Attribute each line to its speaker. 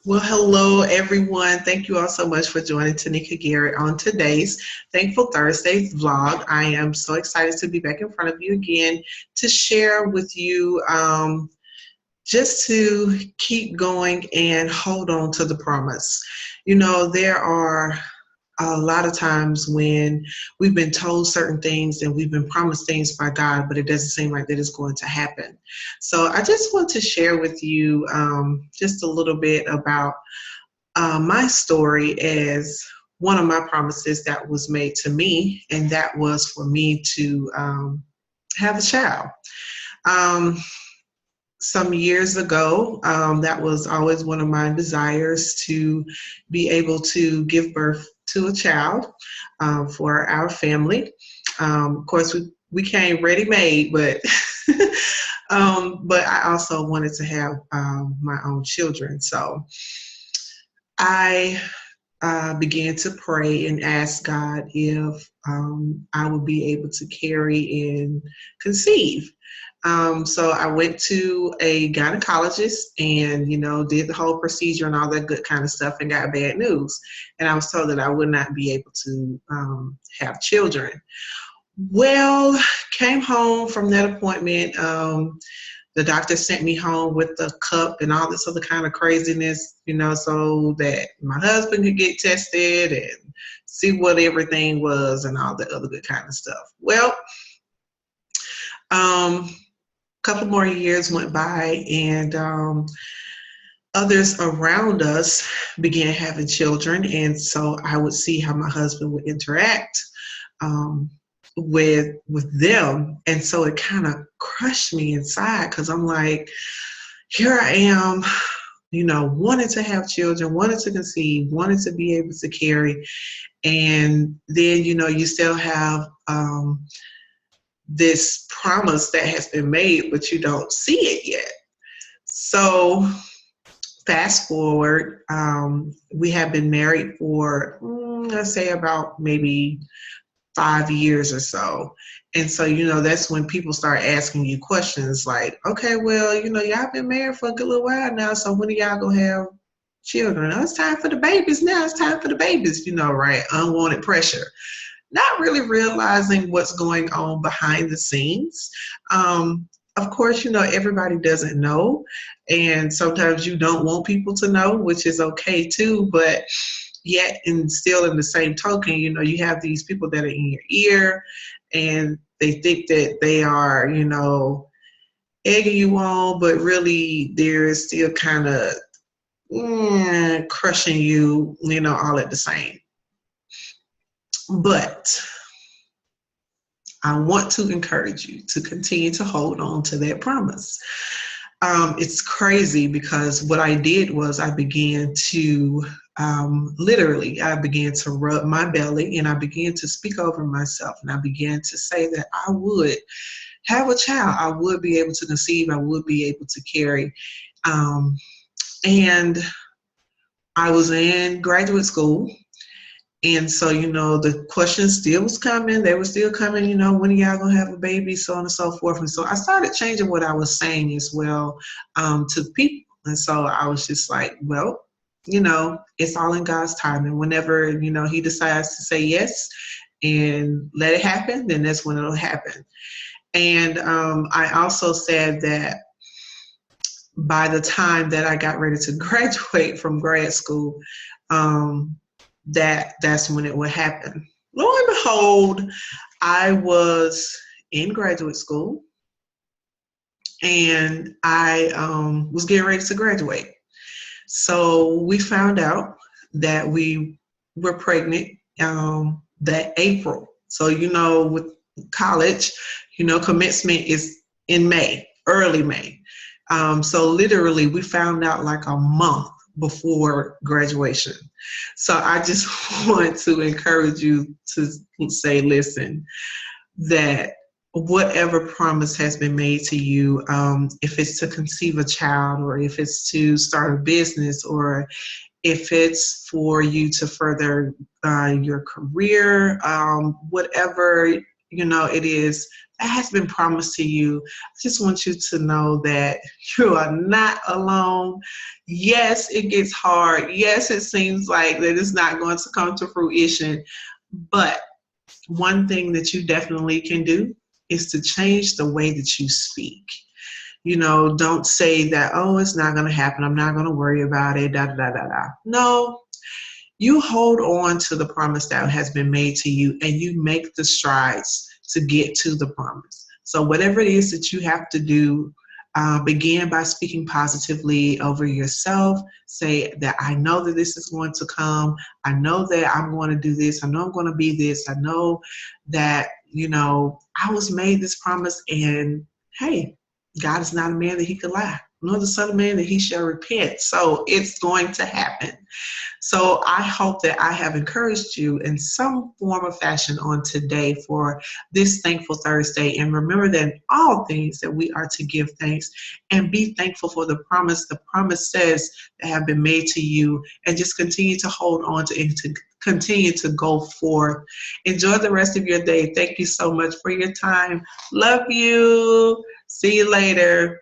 Speaker 1: Well, hello everyone. Thank you all so much for joining Tanika Garrett on today's Thankful Thursdays vlog. I am so excited to be back in front of you again to share with you just to keep going and hold on to the promise. There are a lot of times when we've been told certain things and we've been promised things by God, but it doesn't seem like that it's going to happen. So I just want to share with you just a little bit about my story as one of my promises that was made to me, and that was for me to have a child. Um, some years ago, that was always one of my desires to be able to give birth to a child for our family. Of course, we came ready made, but but I also wanted to have my own children. So I began to pray and ask God if I would be able to carry and conceive. So I went to a gynecologist and, did the whole procedure and all that good kind of stuff and got bad news. And I was told that I would not be able to have children. Well, came home from that appointment. The doctor sent me home with a cup and all this other kind of craziness, so that my husband could get tested and see what everything was and all the other good kind of stuff. Well, a couple more years went by and others around us began having children. And so I would see how my husband would interact with them, and so it kind of crushed me inside because I'm like, here I am, wanting to have children, wanting to conceive, wanting to be able to carry, and then you still have this promise that has been made, but you don't see it yet. So fast forward, we have been married for let's say about maybe 5 years or so. And so, that's when people start asking you questions like, okay, well, y'all been married for a good little while now. So when are y'all going to have children? Oh, it's time for the babies now. It's time for the babies, right? Unwanted pressure. Not really realizing what's going on behind the scenes. Of course, everybody doesn't know. And sometimes you don't want people to know, which is okay too. But yet, and still in the same token, you have these people that are in your ear and they think that they are, egging you on, but really they're still kind of crushing you, all at the same. But I want to encourage you to continue to hold on to that promise. It's crazy because what I did was I began to literally, I began to rub my belly and I began to speak over myself, and I began to say that I would have a child. I would be able to conceive. I would be able to carry. And I was in graduate school. And so, the questions still was coming. They were still coming, when are y'all going to have a baby, so on and so forth. And so I started changing what I was saying as well to people. And so I was just like, well, it's all in God's time. And whenever, he decides to say yes and let it happen, then that's when it'll happen. And I also said that by the time that I got ready to graduate from grad school, that's when it would happen. Lo and behold, I was in graduate school and I was getting ready to graduate. So we found out that we were pregnant that April. So, with college, commencement is in May, early May. So literally we found out like a month before graduation. So I just want to encourage you to say, listen, that whatever promise has been made to you, if it's to conceive a child or if it's to start a business or if it's for you to further your career, whatever, it is, that has been promised to you. I just want you to know that you are not alone. Yes, it gets hard. Yes, it seems like that it's not going to come to fruition. But one thing that you definitely can do is to change the way that you speak. Don't say that, oh, it's not going to happen. I'm not going to worry about it. Da, da, da, da, da. No, you hold on to the promise that has been made to you and you make the strides to get to the promise. So whatever it is that you have to do, begin by speaking positively over yourself. Say that I know that this is going to come. I know that I'm going to do this. I know I'm going to be this. I know that, I was made this promise, and hey, God is not a man that he could lie, nor the son of man that he shall repent. So it's going to happen. So I hope that I have encouraged you in some form or fashion on today for this Thankful Thursday. And remember that in all things that we are to give thanks and be thankful for the promise says that have been made to you, and just continue to hold on to it, to continue to go forth. Enjoy the rest of your day. Thank you so much for your time. Love you. See you later.